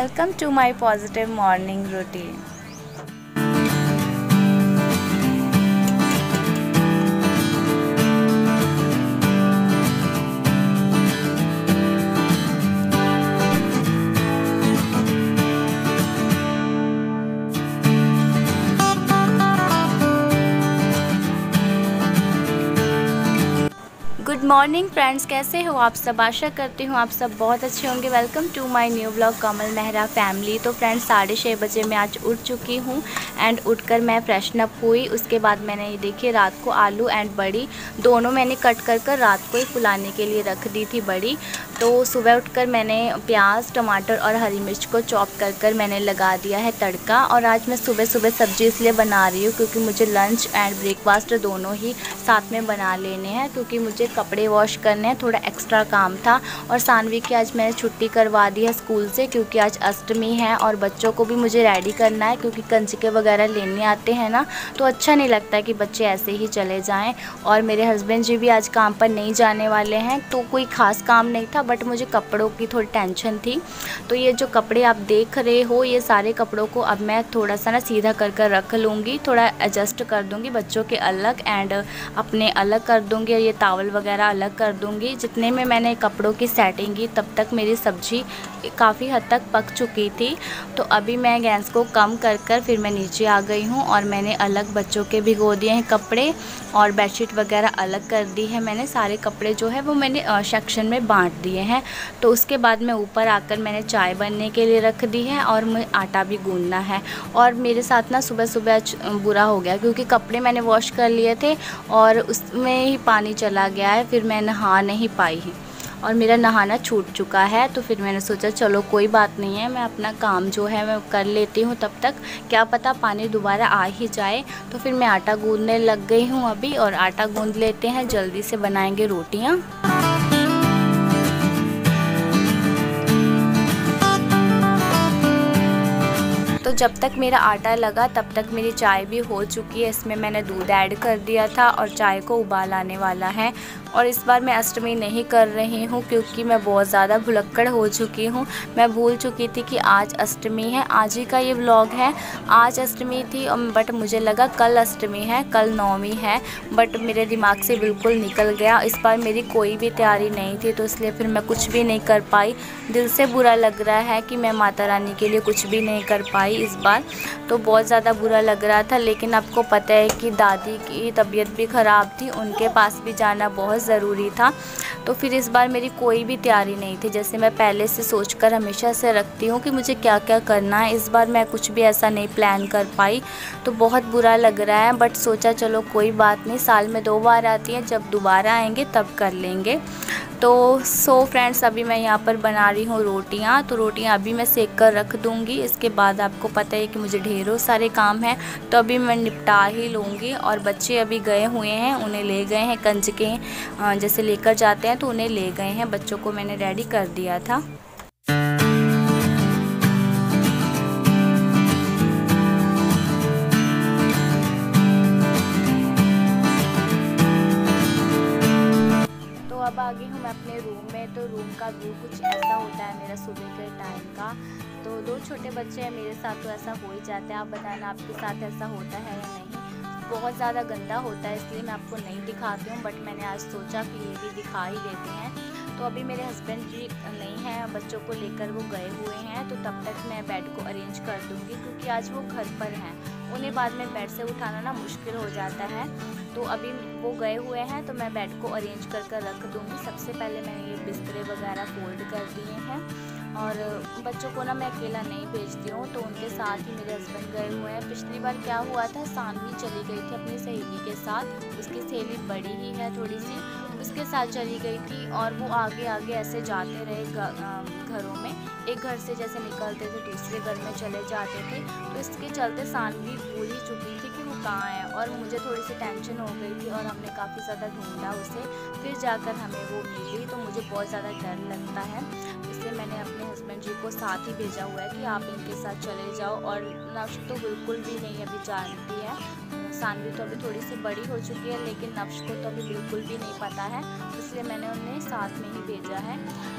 welcome to my positive morning routine. Good morning friends, कैसे हो आप सब। आशा करती हूँ आप सब बहुत अच्छे होंगे। Welcome to my new blog Kamal Mehra family. तो फ्रेंड्स 6:30 बजे मैं आज उठ चुकी हूँ एंड उठकर मैं फ्रेशन अप हुई। उसके बाद मैंने ये देखिए रात को आलू एंड बड़ी दोनों मैंने कट कर रात को ही फुलाने के लिए रख दी थी बड़ी। तो सुबह उठकर मैंने प्याज टमाटर और हरी मिर्च को चॉप कर मैंने लगा दिया है तड़का। और आज मैं सुबह सुबह सब्ज़ी इसलिए बना रही हूँ क्योंकि मुझे लंच एंड ब्रेकफास्ट दोनों ही साथ में बना लेने हैं, क्योंकि मुझे कपड़े वॉश करने हैं, थोड़ा एक्स्ट्रा काम था। और सानवी की आज मैंने छुट्टी करवा दी है स्कूल से क्योंकि आज अष्टमी है और बच्चों को भी मुझे रेडी करना है, क्योंकि कंजके वगैरह लेने आते हैं ना, तो अच्छा नहीं लगता है कि बच्चे ऐसे ही चले जाएं। और मेरे हस्बैंड जी भी आज काम पर नहीं जाने वाले हैं, तो कोई ख़ास काम नहीं था, बट मुझे कपड़ों की थोड़ी टेंशन थी। तो ये जो कपड़े आप देख रहे हो, ये सारे कपड़ों को अब मैं थोड़ा सा ना सीधा कर रख लूँगी, थोड़ा एडजस्ट कर दूँगी, बच्चों के अलग एंड अपने अलग कर दूँगी, और ये टावल वगैरह अलग कर दूँगी। जितने में मैंने कपड़ों की सेटिंग की तब तक मेरी सब्ज़ी काफ़ी हद तक पक चुकी थी। तो अभी मैं गैस को कम कर फिर मैं नीचे आ गई हूँ और मैंने अलग बच्चों के भिगो दिए हैं कपड़े और बेडशीट वगैरह अलग कर दी है। मैंने सारे कपड़े जो है वो मैंने सेक्शन में बांट दिए हैं। तो उसके बाद मैं ऊपर आकर मैंने चाय बनने के लिए रख दी है और मुझे आटा भी गूंदना है। और मेरे साथ ना सुबह सुबह बुरा हो गया क्योंकि कपड़े मैंने वॉश कर लिए थे और उसमें ही पानी चला गया है, फिर मैं नहा नहीं पाई ही और मेरा नहाना छूट चुका है। तो फिर मैंने सोचा चलो कोई बात नहीं है, मैं अपना काम जो है मैं कर लेती हूँ, तब तक क्या पता पानी दोबारा आ ही जाए। तो फिर मैं आटा गूंदने लग गई हूँ अभी, और आटा गूंद लेते हैं, जल्दी से बनाएंगे रोटियाँ। तो जब तक मेरा आटा लगा तब तक मेरी चाय भी हो चुकी है। इसमें मैंने दूध ऐड कर दिया था और चाय को उबाल आने वाला है। और इस बार मैं अष्टमी नहीं कर रही हूँ क्योंकि मैं बहुत ज़्यादा भुलक्कड़ हो चुकी हूँ। मैं भूल चुकी थी कि आज अष्टमी है। आज ही का ये व्लॉग है। आज अष्टमी थी बट मुझे लगा कल अष्टमी है, कल नवमी है, बट मेरे दिमाग से बिल्कुल निकल गया। इस बार मेरी कोई भी तैयारी नहीं थी, तो इसलिए फिर मैं कुछ भी नहीं कर पाई। दिल से बुरा लग रहा है कि मैं माता रानी के लिए कुछ भी नहीं कर पाई इस बार, तो बहुत ज़्यादा बुरा लग रहा था। लेकिन आपको पता है कि दादी की तबीयत भी ख़राब थी, उनके पास भी जाना बहुत ज़रूरी था। तो फिर इस बार मेरी कोई भी तैयारी नहीं थी, जैसे मैं पहले से सोचकर हमेशा से रखती हूँ कि मुझे क्या क्या करना है। इस बार मैं कुछ भी ऐसा नहीं प्लान कर पाई, तो बहुत बुरा लग रहा है। बट सोचा चलो कोई बात नहीं, साल में 2 बार आती है, जब दोबारा आएंगे तब कर लेंगे। तो फ्रेंड्स अभी मैं यहाँ पर बना रही हूँ रोटियाँ। तो रोटियाँ अभी मैं सेक कर रख दूँगी। इसके बाद आपको पता है कि मुझे ढेरों सारे काम हैं, तो अभी मैं निपटा ही लूँगी। और बच्चे अभी गए हुए हैं, उन्हें ले गए हैं कंजके जैसे लेकर जाते हैं, तो उन्हें ले गए हैं। बच्चों को मैंने रेडी कर दिया था। अब आ गई हूँ मैं अपने रूम में। तो रूम का व्यू कुछ ऐसा होता है मेरा सुबह के टाइम का। तो 2 छोटे बच्चे हैं मेरे साथ, तो ऐसा हो ही जाता है। आप बताना आपके साथ ऐसा होता है या नहीं। बहुत ज़्यादा गंदा होता है इसलिए मैं आपको नहीं दिखाती हूँ, बट मैंने आज सोचा कि ये भी दिखा ही देते हैं। तो अभी मेरे हस्बैंड जी नहीं हैं, बच्चों को लेकर वो गए हुए हैं, तो तब तक मैं बेड को अरेंज कर दूँगी क्योंकि आज वो घर पर हैं। उन्हें बाद में बेड से उठाना ना मुश्किल हो जाता है। तो अभी वो गए हुए हैं, तो मैं बेड को अरेंज कर रख दूँगी। सबसे पहले मैंने ये बिस्तरे वगैरह फोल्ड कर दिए हैं। और बच्चों को ना मैं अकेला नहीं भेजती हूँ, तो उनके साथ ही मेरे हस्बैंड गए हुए हैं। पिछली बार क्या हुआ था, सानवी चली गई थी अपनी सहेली के साथ, उसकी सहेली बड़ी ही है थोड़ी सी, उसके साथ चली गई थी। और वो आगे आगे ऐसे जाते रहे घरों में, एक घर से जैसे निकलते थे दूसरे घर में चले जाते थे। तो इसके चलते सानवी भूल ही चुकी थी कि वो कहाँ है, और मुझे थोड़ी सी टेंशन हो गई थी और हमने काफ़ी ज़्यादा ढूंढा उसे, फिर जाकर हमें वो मिली। तो मुझे बहुत ज़्यादा डर लगता है, इसलिए मैंने अपने हस्बैंड जी को साथ ही भेजा हुआ है कि आप इनके साथ चले जाओ। और नक्श तो बिल्कुल भी नहीं अभी जानती है, सानवी तो अभी थोड़ी सी बड़ी हो चुकी है, लेकिन नफ्श को तो अभी बिल्कुल भी नहीं पता है, इसलिए मैंने उन्हें साथ में ही भेजा है।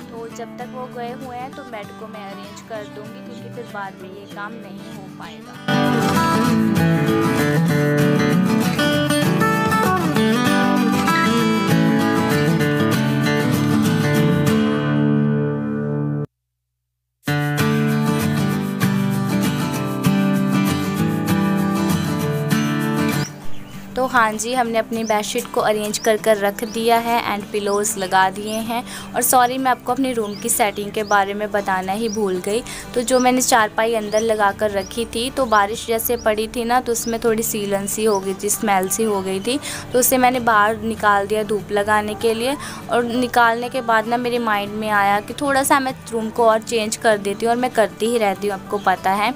तो जब तक वो गए हुए हैं तो बेड को मैं अरेंज कर दूँगी, क्योंकि फिर बाद में ये काम नहीं हो पाएगा। तो हाँ जी, हमने अपनी बेडशीट को अरेंज कर रख दिया है एंड पिलोज़ लगा दिए हैं। और सॉरी, मैं आपको अपने रूम की सेटिंग के बारे में बताना ही भूल गई। तो जो मैंने चारपाई अंदर लगा कर रखी थी, तो बारिश जैसे पड़ी थी ना, तो उसमें थोड़ी सीलन सी हो गई थी, स्मेल सी हो गई थी, तो उसे मैंने बाहर निकाल दिया धूप लगाने के लिए। और निकालने के बाद ना मेरे माइंड में आया कि थोड़ा सा मैं रूम को और चेंज कर देती हूँ, और मैं करती ही रहती हूँ, आपको पता है।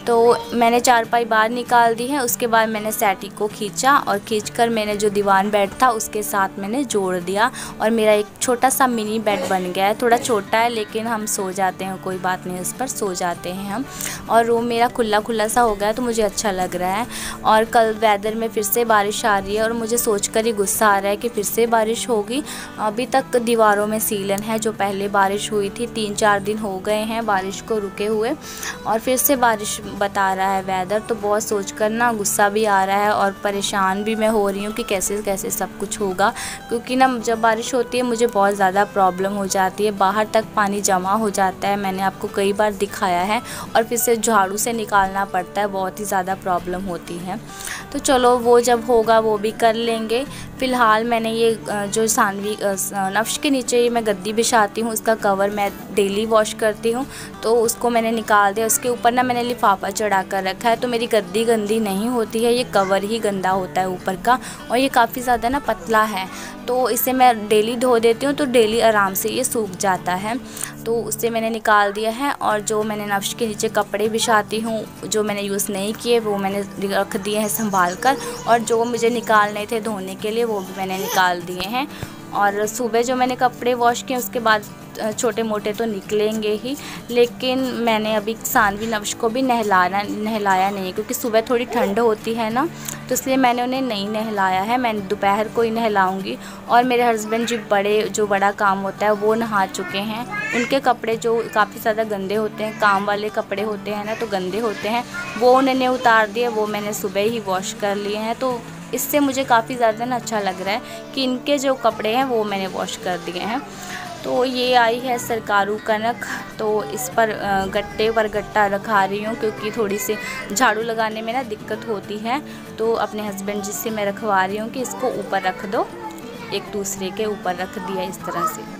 तो मैंने चारपाई बाहर निकाल दी है। उसके बाद मैंने सेटी को खींचा और खींचकर मैंने जो दीवान बेड था उसके साथ मैंने जोड़ दिया, और मेरा एक छोटा सा मिनी बेड बन गया है। थोड़ा छोटा है, लेकिन हम सो जाते हैं, कोई बात नहीं, उस पर सो जाते हैं हम। और रूम मेरा खुला खुला सा हो गया, तो मुझे अच्छा लग रहा है। और कल वेदर में फिर से बारिश आ रही है, और मुझे सोचकर ही गुस्सा आ रहा है कि फिर से बारिश होगी। अभी तक दीवारों में सीलन है, जो पहले बारिश हुई थी, 3-4 दिन हो गए हैं बारिश को रुके हुए, और फिर से बारिश बता रहा है वेदर। तो बहुत सोचकर ना गुस्सा भी आ रहा है, और परेशान भी मैं हो रही हूँ कि कैसे कैसे सब कुछ होगा। क्योंकि ना जब बारिश होती है मुझे बहुत ज़्यादा प्रॉब्लम हो जाती है, बाहर तक पानी जमा हो जाता है, मैंने आपको कई बार दिखाया है, और फिर से झाड़ू से निकालना पड़ता है, बहुत ही ज़्यादा प्रॉब्लम होती है। तो चलो, वो जब होगा वो भी कर लेंगे। फ़िलहाल मैंने ये जो सानवी नफ्श के नीचे ये मैं गद्दी बिछाती हूँ, उसका कवर मैं डेली वॉश करती हूँ, तो उसको मैंने निकाल दिया। उसके ऊपर ना मैंने लिफाफा चढ़ा कर रखा है, तो मेरी गद्दी गंदी नहीं होती है, ये कवर ही गंदा होता है ऊपर का, और ये काफ़ी ज़्यादा ना पतला है, तो इसे मैं डेली धो देती हूँ, तो डेली आराम से ये सूख जाता है। तो उससे मैंने निकाल दिया है। और जो मैंने नफ्श के नीचे कपड़े बिछाती हूँ, जो मैंने यूज़ नहीं किए, वो मैंने रख दिए हैं संभाल कर, और जो मुझे निकालने थे धोने के लिए, वो भी मैंने निकाल दिए हैं। और सुबह जो मैंने कपड़े वॉश किए, उसके बाद छोटे मोटे तो निकलेंगे ही, लेकिन मैंने अभी सानवी नफ्श को भी नहलाया नहीं, क्योंकि सुबह थोड़ी ठंड होती है ना, तो इसलिए मैंने उन्हें नहीं नहलाया है। मैं दोपहर को ही नहलाऊंगी। और मेरे हस्बैंड जो बड़ा काम होता है वो नहा चुके हैं। उनके कपड़े जो काफ़ी ज़्यादा गंदे होते हैं, काम वाले कपड़े होते हैं ना, तो गंदे होते हैं, वो उन्होंने उतार दिए, वो मैंने सुबह ही वॉश कर लिए हैं। तो इससे मुझे काफ़ी ज़्यादा ना अच्छा लग रहा है कि इनके जो कपड़े हैं वो मैंने वॉश कर दिए हैं। तो ये आई है सरकारू कनक, तो इस पर गट्टे पर गट्टा रखा रही हूँ, क्योंकि थोड़ी सी झाड़ू लगाने में ना दिक्कत होती है। तो अपने हस्बैंड जी से मैं रखवा रही हूँ कि इसको ऊपर रख दो, एक दूसरे के ऊपर रख दिया इस तरह से।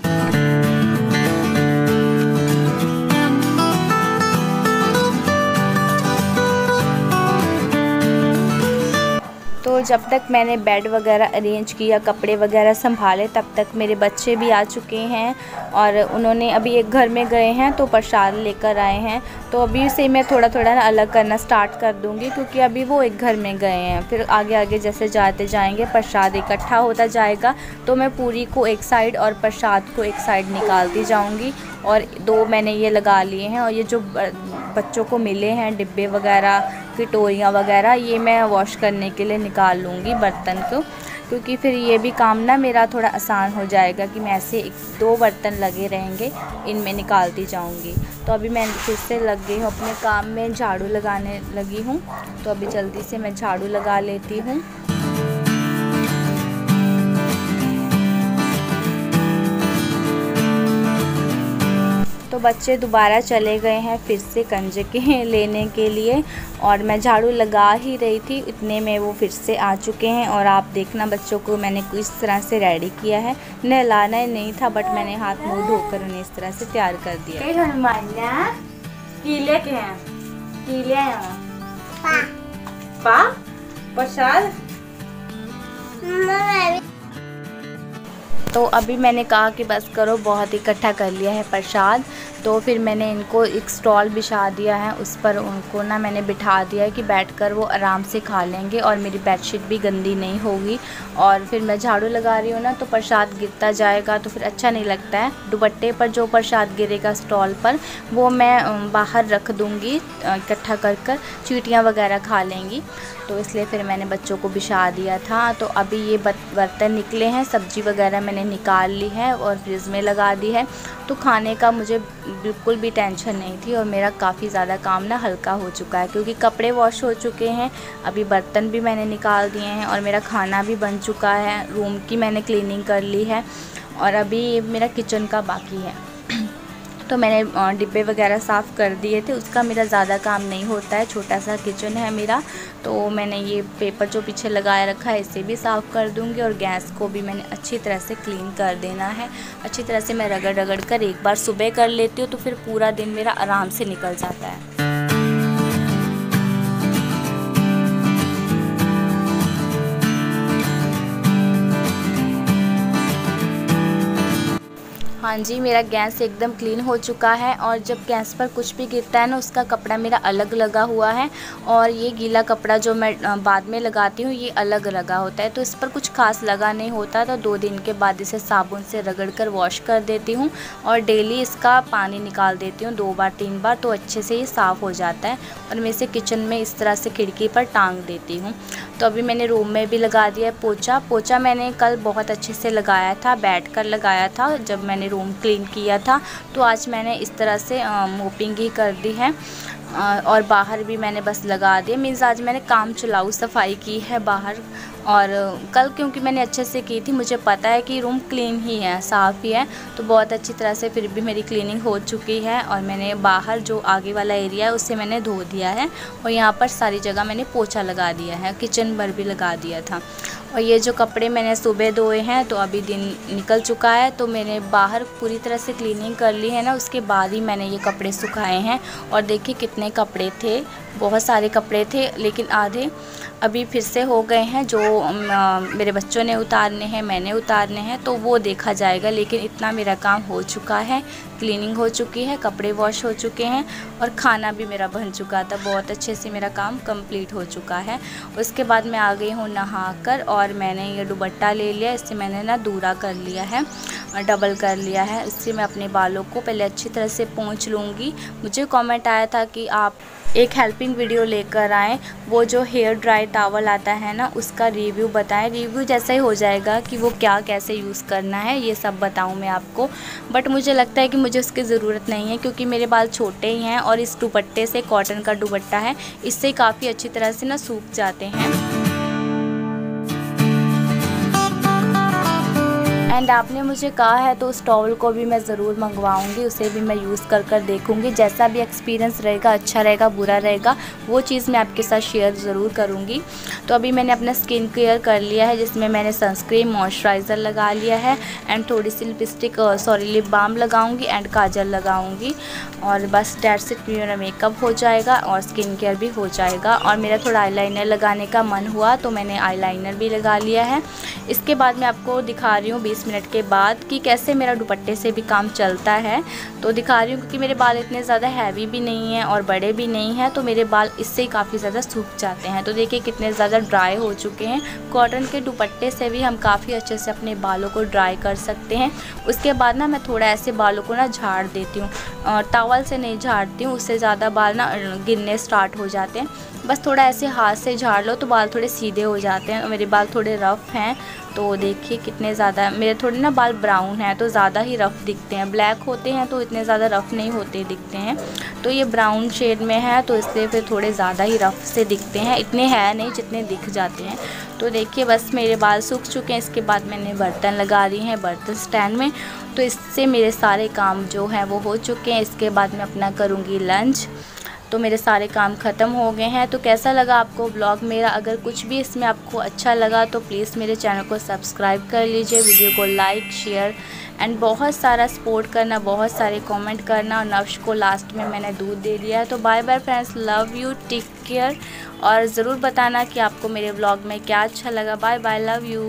तो जब तक मैंने बेड वगैरह अरेंज किया, कपड़े वगैरह संभाले, तब तक मेरे बच्चे भी आ चुके हैं, और उन्होंने अभी एक घर में गए हैं, तो प्रसाद लेकर आए हैं। तो अभी से मैं थोड़ा थोड़ा ना अलग करना स्टार्ट कर दूंगी, क्योंकि अभी वो एक घर में गए हैं, फिर आगे आगे जैसे जाते जाएंगे प्रसाद इकट्ठा होता जाएगा, तो मैं पूरी को एक साइड और प्रसाद को एक साइड निकालती जाऊँगी। और 2 मैंने ये लगा लिए हैं, और ये जो बच्चों को मिले हैं डिब्बे वगैरह, कटोरियाँ वगैरह, ये मैं वॉश करने के लिए निकाल लूँगी बर्तन को, क्योंकि फिर ये भी काम ना मेरा थोड़ा आसान हो जाएगा कि मैं ऐसे 1-2 बर्तन लगे रहेंगे, इनमें निकालती जाऊँगी। तो अभी मैं फिर से लग गई हूँ अपने काम में, झाड़ू लगाने लगी हूँ, तो अभी जल्दी से मैं झाड़ू लगा लेती हूँ। तो बच्चे दोबारा चले गए हैं फिर से कंजके लेने के लिए, और मैं झाड़ू लगा ही रही थी, इतने में वो फिर से आ चुके हैं। और आप देखना, बच्चों को मैंने इस तरह से रेडी किया है, नहलाना नहीं था, बट मैंने हाथ मुंह धोकर उन्हें इस तरह से तैयार कर दिया। तो अभी मैंने कहा कि बस करो, बहुत इकट्ठा कर लिया है प्रसाद, तो फिर मैंने इनको एक स्टॉल बिछा दिया है, उस पर उनको ना मैंने बिठा दिया है कि बैठकर वो आराम से खा लेंगे, और मेरी बेडशीट भी गंदी नहीं होगी। और फिर मैं झाड़ू लगा रही हूँ ना, तो प्रसाद गिरता जाएगा, तो फिर अच्छा नहीं लगता है। दुपट्टे पर जो प्रसाद गिरेगा स्टॉल पर, वो मैं बाहर रख दूँगी इकट्ठा कर कर, चींटियाँ वगैरह खा लेंगी। तो इसलिए फिर मैंने बच्चों को बिछा दिया था। तो अभी ये बर्तन निकले हैं, सब्ज़ी वगैरह मैंने निकाल ली है और फ्रिज में लगा दी है। तो खाने का मुझे बिल्कुल भी टेंशन नहीं थी और मेरा काफ़ी ज़्यादा काम ना हल्का हो चुका है, क्योंकि कपड़े वॉश हो चुके हैं, अभी बर्तन भी मैंने निकाल दिए हैं और मेरा खाना भी बन चुका है। रूम की मैंने क्लीनिंग कर ली है और अभी मेरा किचन का बाकी है। तो मैंने डिब्बे वगैरह साफ़ कर दिए थे, उसका मेरा ज़्यादा काम नहीं होता है, छोटा सा किचन है मेरा। तो मैंने ये पेपर जो पीछे लगाया रखा है इसे भी साफ़ कर दूंगी और गैस को भी मैंने अच्छी तरह से क्लीन कर देना है। अच्छी तरह से मैं रगड़ कर एक बार सुबह कर लेती हूँ, तो फिर पूरा दिन मेरा आराम से निकल जाता है। हाँ जी, मेरा गैस एकदम क्लीन हो चुका है और जब गैस पर कुछ भी गिरता है ना, उसका कपड़ा मेरा अलग लगा हुआ है और ये गीला कपड़ा जो मैं बाद में लगाती हूँ ये अलग लगा होता है। तो इस पर कुछ खास लगा नहीं होता, तो 2 दिन के बाद इसे साबुन से रगड़ कर वॉश कर देती हूँ और डेली इसका पानी निकाल देती हूँ 2 बार 3 बार, तो अच्छे से ये साफ़ हो जाता है। और मैं इसे किचन में इस तरह से खिड़की पर टांग देती हूँ। तो अभी मैंने रूम में भी लगा दिया है पोछा मैंने कल बहुत अच्छे से लगाया था, बैठ कर लगाया था जब मैंने रूम क्लीन किया था। तो आज मैंने इस तरह से मोपिंग ही कर दी है और बाहर भी मैंने बस लगा दिया। मीन्स आज मैंने काम चलाऊ सफाई की है बाहर, और कल क्योंकि मैंने अच्छे से की थी, मुझे पता है कि रूम क्लीन ही है, साफ़ ही है, तो बहुत अच्छी तरह से फिर भी मेरी क्लीनिंग हो चुकी है। और मैंने बाहर जो आगे वाला एरिया है उसे मैंने धो दिया है और यहाँ पर सारी जगह मैंने पोछा लगा दिया है, किचन पर भी लगा दिया था। और ये जो कपड़े मैंने सुबह धोए हैं तो अभी दिन निकल चुका है, तो मैंने बाहर पूरी तरह से क्लीनिंग कर ली है ना, उसके बाद ही मैंने ये कपड़े सुखाए हैं। और देखिए कितने कपड़े थे, बहुत सारे कपड़े थे, लेकिन आधे अभी फिर से हो गए हैं जो मेरे बच्चों ने उतारने हैं, मैंने उतारने हैं, तो वो देखा जाएगा। लेकिन इतना मेरा काम हो चुका है, क्लीनिंग हो चुकी है, कपड़े वॉश हो चुके हैं और खाना भी मेरा बन चुका था, बहुत अच्छे से मेरा काम कंप्लीट हो चुका है। उसके बाद मैं आ गई हूँ नहाकर और मैंने ये दुपट्टा ले लिया, इससे मैंने ना दूरा कर लिया है, डबल कर लिया है। इससे मैं अपने बालों को पहले अच्छी तरह से पोंछ लूँगी। मुझे कमेंट आया था कि आप एक हेल्पिंग वीडियो लेकर आएँ, वो जो हेयर ड्राई टॉवल आता है ना उसका रिव्यू बताएं। रिव्यू जैसा ही हो जाएगा कि वो क्या कैसे यूज़ करना है ये सब बताऊं मैं आपको, बट मुझे लगता है कि मुझे उसकी ज़रूरत नहीं है, क्योंकि मेरे बाल छोटे ही हैं और इस दुपट्टे से, कॉटन का दुपट्टा है, इससे काफ़ी अच्छी तरह से ना सूख जाते हैं। एंड आपने मुझे कहा है तो उस टॉवल को भी मैं ज़रूर मंगवाऊंगी, उसे भी मैं यूज़ कर देखूंगी। जैसा भी एक्सपीरियंस रहेगा, अच्छा रहेगा बुरा रहेगा, वो चीज़ मैं आपके साथ शेयर ज़रूर करूंगी। तो अभी मैंने अपना स्किन केयर कर लिया है, जिसमें मैंने सनस्क्रीन, मॉइस्चराइज़र लगा लिया है एंड थोड़ी सी लिप बाम लगाऊँगी एंड काजल लगाऊँगी और बस डेट्स इट, मेरा मेकअप हो जाएगा और स्किन केयर भी हो जाएगा। और मेरा थोड़ा आईलाइनर लगाने का मन हुआ तो मैंने आईलाइनर भी लगा लिया है। इसके बाद मैं आपको दिखा रही हूँ 20 मिनट के बाद कि कैसे मेरा दुपट्टे से भी काम चलता है। तो दिखा रही हूँ क्योंकि मेरे बाल इतने ज़्यादा हैवी भी नहीं हैं और बड़े भी नहीं हैं, तो मेरे बाल इससे ही काफ़ी ज़्यादा सूख जाते हैं। तो देखिए कितने ज़्यादा ड्राई हो चुके हैं। कॉटन के दुपट्टे से भी हम काफ़ी अच्छे से अपने बालों को ड्राई कर सकते हैं। उसके बाद ना मैं थोड़ा ऐसे बालों को ना झाड़ देती हूँ, टॉवल से नहीं झाड़ती हूँ, उससे ज़्यादा बाल ना गिरने स्टार्ट हो जाते हैं। बस थोड़ा ऐसे हाथ से झाड़ लो तो बाल थोड़े सीधे हो जाते हैं। मेरे बाल थोड़े रफ़ हैं, तो देखिए कितने ज़्यादा मेरे थोड़े ना बाल ब्राउन हैं तो ज़्यादा ही रफ़ दिखते हैं। ब्लैक होते हैं तो इतने ज़्यादा रफ़ नहीं होते दिखते हैं, तो ये ब्राउन शेड में है तो इसलिए फिर थोड़े ज़्यादा ही रफ़ से दिखते हैं, इतने हैं नहीं जितने दिख जाते हैं। तो देखिए बस मेरे बाल सूख चुके हैं। इसके बाद मैंने बर्तन लगा दी हैं बर्तन स्टैंड में, तो इससे मेरे सारे काम जो हैं वो हो चुके हैं। इसके बाद मैं अपना करूँगी लंच, तो मेरे सारे काम ख़त्म हो गए हैं। तो कैसा लगा आपको ब्लॉग मेरा? अगर कुछ भी इसमें आपको अच्छा लगा तो प्लीज़ मेरे चैनल को सब्सक्राइब कर लीजिए, वीडियो को लाइक शेयर एंड बहुत सारा सपोर्ट करना, बहुत सारे कमेंट करना। और नव्श को लास्ट में मैंने दूध दे दिया है। तो bye bye friends, love you, take care और ज़रूर बताना कि आपको मेरे ब्लॉग में क्या अच्छा लगा। Bye bye, love you.